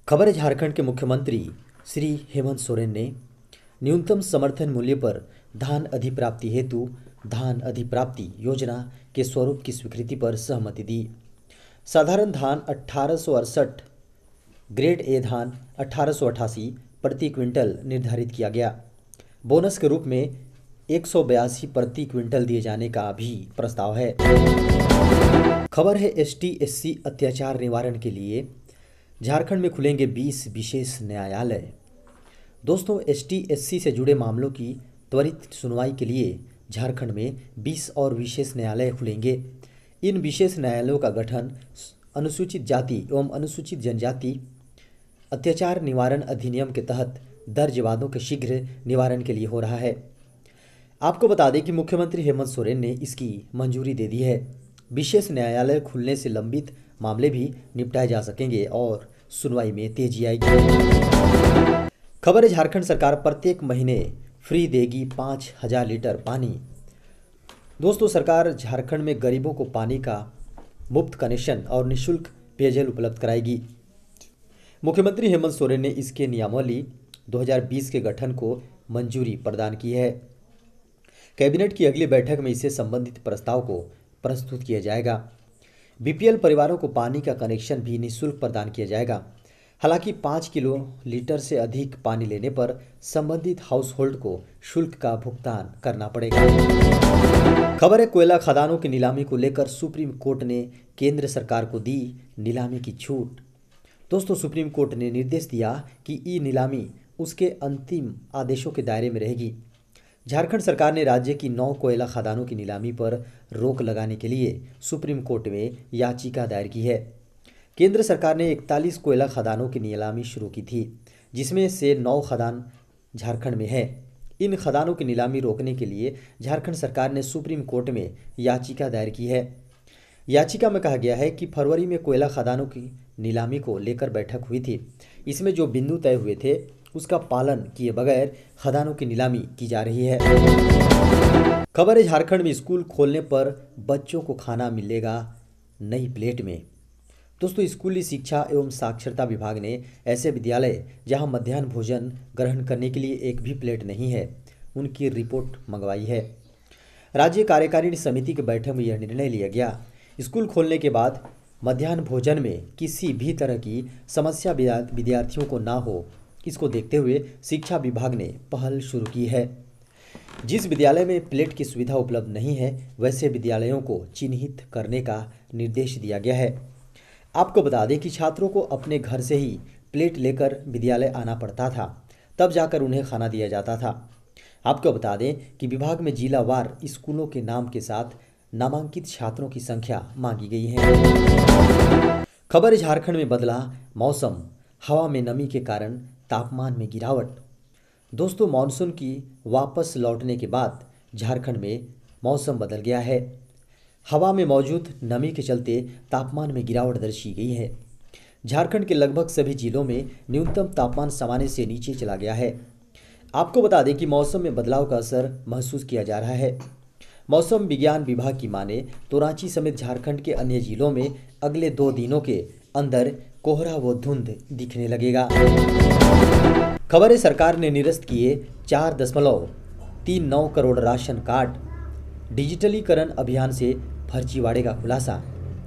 खबर है, झारखंड के मुख्यमंत्री श्री हेमंत सोरेन ने न्यूनतम समर्थन मूल्य पर धान अधिप्राप्ति हेतु धान अधिप्राप्ति योजना के स्वरूप की स्वीकृति पर सहमति दी। साधारण धान 1868, ग्रेड ए धान 1888 प्रति क्विंटल निर्धारित किया गया। बोनस के रूप में 182 प्रति क्विंटल दिए जाने का भी प्रस्ताव है। खबर है, ST/SC अत्याचार निवारण के लिए झारखंड में खुलेंगे 20 विशेष न्यायालय। दोस्तों, ST/SC से जुड़े मामलों की त्वरित सुनवाई के लिए झारखंड में 20 और विशेष न्यायालय खुलेंगे। इन विशेष न्यायालयों का गठन अनुसूचित जाति एवं अनुसूचित जनजाति अत्याचार निवारण अधिनियम के तहत दर्ज वादों के शीघ्र निवारण के लिए हो रहा है। आपको बता दें कि मुख्यमंत्री हेमंत सोरेन ने इसकी मंजूरी दे दी है। विशेष न्यायालय खुलने से लंबित मामले भी निपटाए जा सकेंगे और सुनवाई में तेजी आएगी। खबर है, झारखंड सरकार प्रत्येक महीने फ्री देगी 5000 लीटर पानी। दोस्तों, सरकार झारखंड में गरीबों को पानी का मुफ्त कनेक्शन और निःशुल्क पेयजल उपलब्ध कराएगी। मुख्यमंत्री हेमंत सोरेन ने इसके नियमावली 2020 के गठन को मंजूरी प्रदान की है। कैबिनेट की अगली बैठक में इससे संबंधित प्रस्ताव को प्रस्तुत किया जाएगा। BPL परिवारों को पानी का कनेक्शन भी निःशुल्क प्रदान किया जाएगा। हालांकि 5 किलो लीटर से अधिक पानी लेने पर संबंधित हाउस होल्ड को शुल्क का भुगतान करना पड़ेगा। खबर है, कोयला खदानों की नीलामी को लेकर सुप्रीम कोर्ट ने केंद्र सरकार को दी नीलामी की छूट। दोस्तों, सुप्रीम कोर्ट ने निर्देश दिया कि ई नीलामी उसके अंतिम आदेशों के दायरे में रहेगी। झारखंड सरकार ने राज्य की 9 कोयला खदानों की नीलामी पर रोक लगाने के लिए सुप्रीम कोर्ट में याचिका दायर की है। केंद्र सरकार ने 41 कोयला खदानों की नीलामी शुरू की थी, जिसमें से 9 खदान झारखंड में है। इन खदानों की नीलामी रोकने के लिए झारखंड सरकार ने सुप्रीम कोर्ट में याचिका दायर की है। याचिका में कहा गया है कि फरवरी में कोयला खदानों की नीलामी को लेकर बैठक हुई थी। इसमें जो बिंदु तय हुए थे उसका पालन किए बगैर खदानों की नीलामी की जा रही है। खबर है, झारखंड में स्कूल खोलने पर बच्चों को खाना मिलेगा नई प्लेट में। दोस्तों, स्कूली शिक्षा एवं साक्षरता विभाग ने ऐसे विद्यालय जहां मध्याह्न भोजन ग्रहण करने के लिए एक भी प्लेट नहीं है, उनकी रिपोर्ट मंगवाई है। राज्य कार्यकारिणी समिति की बैठक में यह निर्णय लिया गया। स्कूल खोलने के बाद मध्याह्न भोजन में किसी भी तरह की समस्या विद्यार्थियों को ना हो, इसको देखते हुए शिक्षा विभाग ने पहल शुरू की है। जिस विद्यालय में प्लेट की सुविधा उपलब्ध नहीं है, वैसे विद्यालयों को चिन्हित करने का निर्देश दिया गया है। आपको बता दें कि छात्रों को अपने घर से ही प्लेट लेकर विद्यालय आना पड़ता था, तब जाकर उन्हें खाना दिया जाता था। आपको बता दें कि विभाग में जिलावार स्कूलों के नाम के साथ नामांकित छात्रों की संख्या मांगी गई है। खबर, झारखंड में बदला मौसम, हवा में नमी के कारण तापमान में गिरावट। दोस्तों, मानसून की वापस लौटने के बाद झारखंड में मौसम बदल गया है। हवा में मौजूद नमी के चलते तापमान में गिरावट दर्ज की गई है। झारखंड के लगभग सभी जिलों में न्यूनतम तापमान सामान्य से नीचे चला गया है। आपको बता दें कि मौसम में बदलाव का असर महसूस किया जा रहा है। मौसम विज्ञान विभाग की माने तो रांची समेत झारखंड के अन्य जिलों में अगले 2 दिनों के अंदर कोहरा व धुंध दिखने लगेगा। खबर है, सरकार ने निरस्त किए 4.39 करोड़ राशन कार्ड। डिजिटलीकरण अभियान से फर्जीवाड़े का खुलासा।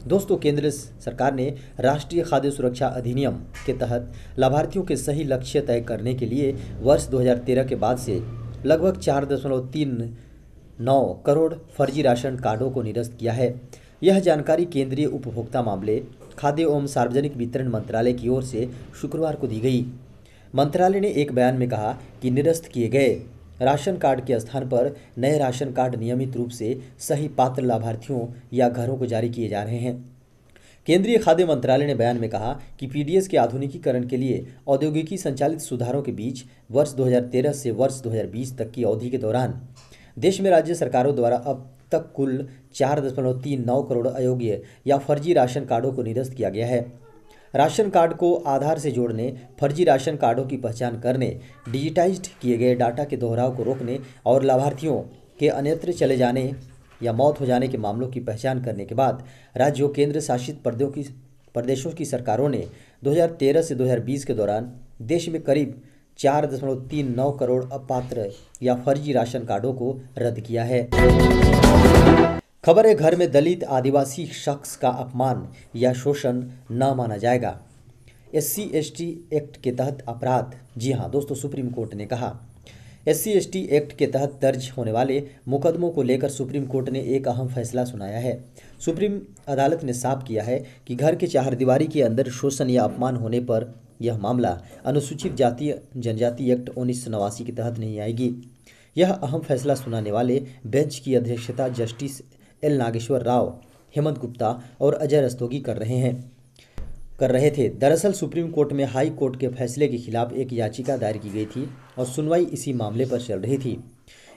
दोस्तों, केंद्र सरकार ने राष्ट्रीय खाद्य सुरक्षा अधिनियम के तहत लाभार्थियों के सही लक्ष्य तय करने के लिए वर्ष 2013 के बाद से लगभग 4.39 करोड़ फर्जी राशन कार्डों को निरस्त किया है। यह जानकारी केंद्रीय उपभोक्ता मामले, खाद्य एवं सार्वजनिक वितरण मंत्रालय की ओर से शुक्रवार को दी गई। मंत्रालय ने एक बयान में कहा कि निरस्त किए गए राशन कार्ड के स्थान पर नए राशन कार्ड नियमित रूप से सही पात्र लाभार्थियों या घरों को जारी किए जा रहे हैं। केंद्रीय खाद्य मंत्रालय ने बयान में कहा कि PDS के आधुनिकीकरण के लिए औद्योगिकी संचालित सुधारों के बीच वर्ष 2013 से वर्ष 2020 तक की अवधि के दौरान देश में राज्य सरकारों द्वारा अब तक कुल 4.39 करोड़ अयोग्य या फर्जी राशन कार्डों को निरस्त किया गया है। राशन कार्ड को आधार से जोड़ने, फर्जी राशन कार्डों की पहचान करने, डिजिटाइज्ड किए गए डाटा के दोहराव को रोकने और लाभार्थियों के अन्यत्र चले जाने या मौत हो जाने के मामलों की पहचान करने के बाद राज्यों केंद्र शासित प्रदेशों की सरकारों ने 2013 से 2020 के दौरान देश में करीब 4.39 करोड़ अपात्र या फर्जी राशन कार्डों को रद्द किया है। खबर है, घर में दलित आदिवासी शख्स का अपमान या शोषण न माना जाएगा। SC/ST एक्ट के तहत अपराध। जी हाँ दोस्तों, सुप्रीम कोर्ट ने कहा SC/ST एक्ट के तहत दर्ज होने वाले मुकदमों को लेकर सुप्रीम कोर्ट ने एक अहम फैसला सुनाया है। सुप्रीम अदालत ने साफ किया है कि घर के चारदीवारी के अंदर शोषण या अपमान होने पर यह मामला अनुसूचित जाति जनजाति एक्ट 1989 के तहत नहीं आएगी। यह अहम फैसला सुनाने वाले बेंच की अध्यक्षता जस्टिस L नागेश्वर राव, हेमंत गुप्ता और अजय रस्तोगी कर रहे थे। दरअसल सुप्रीम कोर्ट में हाई कोर्ट के फैसले के खिलाफ एक याचिका दायर की गई थी और सुनवाई इसी मामले पर चल रही थी।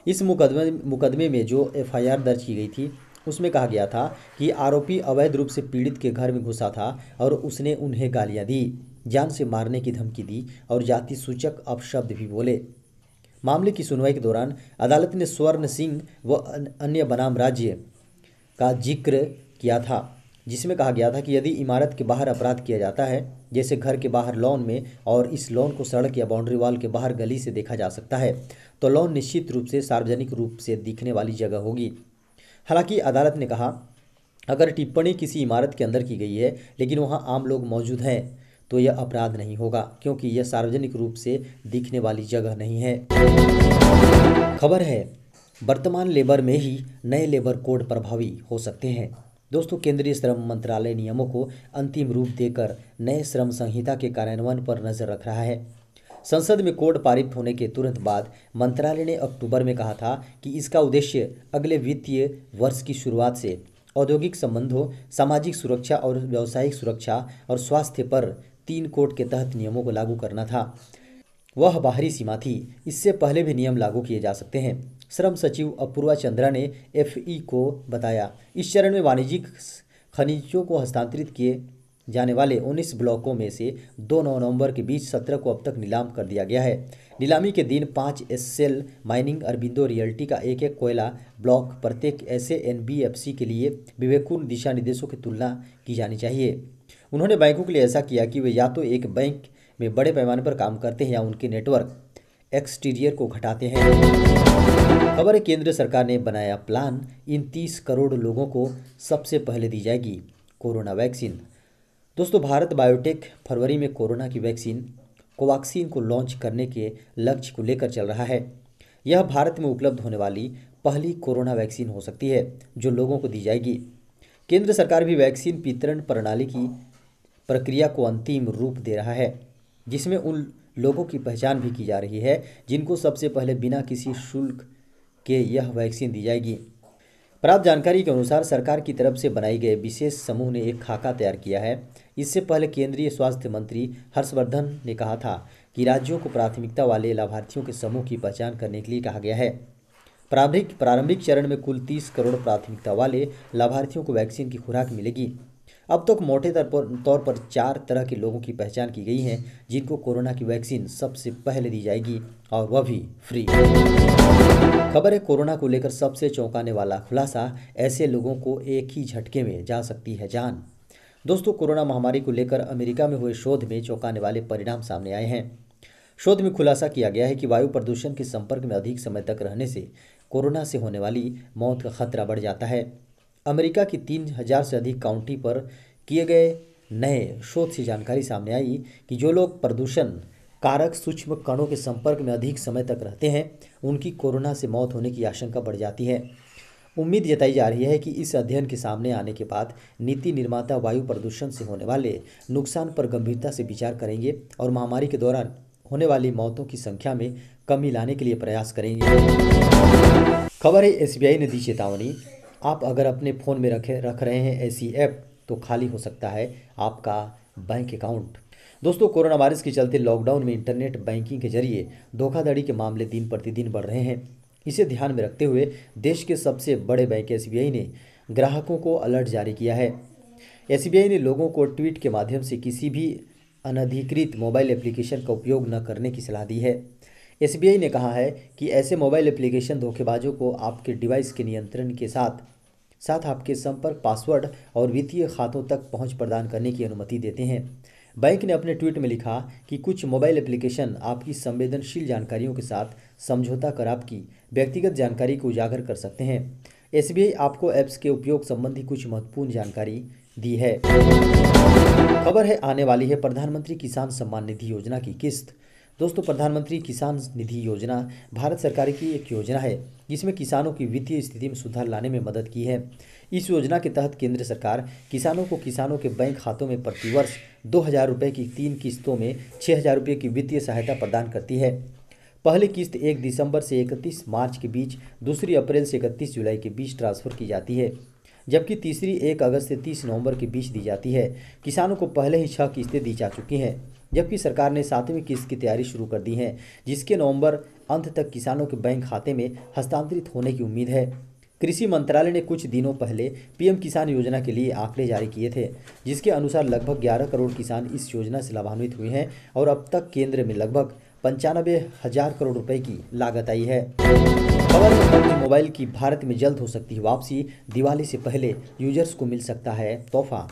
इस मुकदमे में जो FIR दर्ज की गई थी उसमें कहा गया था कि आरोपी अवैध रूप से पीड़ित के घर में घुसा था और उसने उन्हें गालियां दी, जान से मारने की धमकी दी और जाति सूचक अपशब्द भी बोले। मामले की सुनवाई के दौरान अदालत ने स्वर्ण सिंह व अन्य बनाम राज्य का जिक्र किया था, जिसमें कहा गया था कि यदि इमारत के बाहर अपराध किया जाता है, जैसे घर के बाहर लॉन में, और इस लॉन को सड़क या बाउंड्री वॉल के बाहर गली से देखा जा सकता है, तो लॉन निश्चित रूप से सार्वजनिक रूप से दिखने वाली जगह होगी। हालांकि अदालत ने कहा, अगर टिप्पणी किसी इमारत के अंदर की गई है लेकिन वहां आम लोग मौजूद हैं तो यह अपराध नहीं होगा, क्योंकि यह सार्वजनिक रूप से दिखने वाली जगह नहीं है। खबर है, वर्तमान लेबर में ही नए लेबर कोड प्रभावी हो सकते हैं। दोस्तों, केंद्रीय श्रम मंत्रालय नियमों को अंतिम रूप देकर नए श्रम संहिता के कार्यान्वयन पर नजर रख रहा है। संसद में कोड पारित होने के तुरंत बाद मंत्रालय ने अक्टूबर में कहा था कि इसका उद्देश्य अगले वित्तीय वर्ष की शुरुआत से औद्योगिक संबंधों, सामाजिक सुरक्षा और व्यावसायिक सुरक्षा और स्वास्थ्य पर 3 कोड के तहत नियमों को लागू करना था। वह बाहरी सीमा थी, इससे पहले भी नियम लागू किए जा सकते हैं। श्रम सचिव अपूर्वा चंद्रा ने FE को बताया, इस चरण में वाणिज्यिक खनिजों को हस्तांतरित किए जाने वाले 19 ब्लॉकों में से 2 नवंबर के बीच 17 को अब तक नीलाम कर दिया गया है। नीलामी के दिन 5 SL माइनिंग अरबिंदो रियल्टी का एक कोयला ब्लॉक प्रत्येक ऐसे NBFC के लिए विवेकपूर्ण दिशा निर्देशों की तुलना की जानी चाहिए। उन्होंने बैंकों के लिए ऐसा किया कि वे या तो एक बैंक में बड़े पैमाने पर काम करते हैं या उनके नेटवर्क एक्सटीरियर को घटाते हैं। खबर है, केंद्र सरकार ने बनाया प्लान, इन 30 करोड़ लोगों को सबसे पहले दी जाएगी कोरोना वैक्सीन। दोस्तों, भारत बायोटेक फरवरी में कोरोना की वैक्सीन कोवैक्सीन को लॉन्च करने के लक्ष्य को लेकर चल रहा है। यह भारत में उपलब्ध होने वाली पहली कोरोना वैक्सीन हो सकती है जो लोगों को दी जाएगी। केंद्र सरकार भी वैक्सीन वितरण प्रणाली की प्रक्रिया को अंतिम रूप दे रहा है, जिसमें उन लोगों की पहचान भी की जा रही है जिनको सबसे पहले बिना किसी शुल्क के यह वैक्सीन दी जाएगी। प्राप्त जानकारी के अनुसार सरकार की तरफ से बनाई गए विशेष समूह ने एक खाका तैयार किया है। इससे पहले केंद्रीय स्वास्थ्य मंत्री हर्षवर्धन ने कहा था कि राज्यों को प्राथमिकता वाले लाभार्थियों के समूह की पहचान करने के लिए कहा गया है। प्रारंभिक चरण में कुल 30 करोड़ प्राथमिकता वाले लाभार्थियों को वैक्सीन की खुराक मिलेगी। अब तक मोटे तौर पर 4 तरह के लोगों की पहचान की गई है जिनको कोरोना की वैक्सीन सबसे पहले दी जाएगी, और वह भी फ्री। खबर है, कोरोना को लेकर सबसे चौंकाने वाला खुलासा, ऐसे लोगों को एक ही झटके में जा सकती है जान। दोस्तों, कोरोना महामारी को लेकर अमेरिका में हुए शोध में चौंकाने वाले परिणाम सामने आए हैं। शोध में खुलासा किया गया है कि वायु प्रदूषण के संपर्क में अधिक समय तक रहने से कोरोना से होने वाली मौत का खतरा बढ़ जाता है। अमेरिका की 3000 से अधिक काउंटी पर किए गए नए शोध से जानकारी सामने आई कि जो लोग प्रदूषण कारक सूक्ष्म कणों के संपर्क में अधिक समय तक रहते हैं, उनकी कोरोना से मौत होने की आशंका बढ़ जाती है। उम्मीद जताई जा रही है कि इस अध्ययन के सामने आने के बाद नीति निर्माता वायु प्रदूषण से होने वाले नुकसान पर गंभीरता से विचार करेंगे और महामारी के दौरान होने वाली मौतों की संख्या में कमी लाने के लिए प्रयास करेंगे। खबर है, SBI ने दी चेतावनी, आप अगर अपने फ़ोन में रख रहे हैं ऐसी ऐप तो खाली हो सकता है आपका बैंक अकाउंट। दोस्तों, कोरोना वायरस के चलते लॉकडाउन में इंटरनेट बैंकिंग के जरिए धोखाधड़ी के मामले दिन प्रतिदिन बढ़ रहे हैं। इसे ध्यान में रखते हुए देश के सबसे बड़े बैंक SBI ने ग्राहकों को अलर्ट जारी किया है। SBI ने लोगों को ट्वीट के माध्यम से किसी भी अनधिकृत मोबाइल एप्लीकेशन का उपयोग न करने की सलाह दी है। SBI ने कहा है कि ऐसे मोबाइल एप्लीकेशन धोखेबाजों को आपके डिवाइस के नियंत्रण के साथ साथ आपके संपर्क, पासवर्ड और वित्तीय खातों तक पहुंच प्रदान करने की अनुमति देते हैं। बैंक ने अपने ट्वीट में लिखा कि कुछ मोबाइल एप्लीकेशन आपकी संवेदनशील जानकारियों के साथ समझौता कर आपकी व्यक्तिगत जानकारी को उजागर कर सकते हैं। एसबीआई आपको ऐप्स के उपयोग संबंधी कुछ महत्वपूर्ण जानकारी दी है। खबर है आने वाली है प्रधानमंत्री किसान सम्मान निधि योजना की किस्त। दोस्तों, प्रधानमंत्री किसान निधि योजना भारत सरकार की एक योजना है जिसमें किसानों की वित्तीय स्थिति में सुधार लाने में मदद की है। इस योजना के तहत केंद्र सरकार किसानों के बैंक खातों में प्रतिवर्ष 2,000 रुपये की 3 किस्तों में 6,000 रुपये की वित्तीय सहायता प्रदान करती है। पहली किस्त 1 दिसंबर से 31 मार्च के बीच, दूसरी अप्रैल से 31 जुलाई के बीच ट्रांसफर की जाती है, जबकि तीसरी 1 अगस्त से 30 नवंबर के बीच दी जाती है। किसानों को पहले ही 6 किस्तें दी जा चुकी हैं, जबकि सरकार ने 7वीं किस्त की तैयारी शुरू कर दी है, जिसके नवंबर अंत तक किसानों के बैंक खाते में हस्तांतरित होने की उम्मीद है। कृषि मंत्रालय ने कुछ दिनों पहले पीएम किसान योजना के लिए आंकड़े जारी किए थे, जिसके अनुसार लगभग 11 करोड़ किसान इस योजना से लाभान्वित हुए हैं और अब तक केंद्र में लगभग 95,000 करोड़ रुपए की लागत आई है। खबर है PUBG मोबाइल की भारत में जल्द हो सकती है वापसी, दिवाली से पहले यूजर्स को मिल सकता है तोहफा।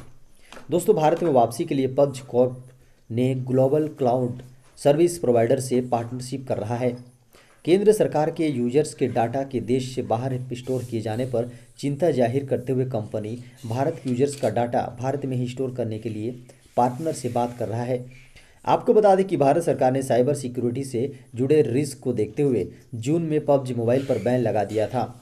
दोस्तों, भारत में वापसी के लिए PUBG कॉर्प ने ग्लोबल क्लाउड सर्विस प्रोवाइडर से पार्टनरशिप कर रहा है। केंद्र सरकार के यूजर्स के डाटा के देश से बाहर स्टोर किए जाने पर चिंता जाहिर करते हुए कंपनी भारत के यूजर्स का डाटा भारत में ही स्टोर करने के लिए पार्टनर से बात कर रहा है। आपको बता दें कि भारत सरकार ने साइबर सिक्योरिटी से जुड़े रिस्क को देखते हुए जून में PUBG मोबाइल पर बैन लगा दिया था।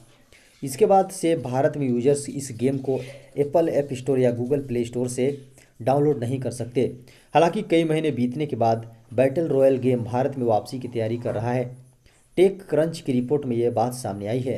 इसके बाद से भारत में यूजर्स इस गेम को एप्पल ऐप स्टोर या गूगल प्ले स्टोर से डाउनलोड नहीं कर सकते। हालांकि कई महीने बीतने के बाद बैटल रॉयल गेम भारत में वापसी की तैयारी कर रहा है। टेक क्रंच की रिपोर्ट में यह बात सामने आई है।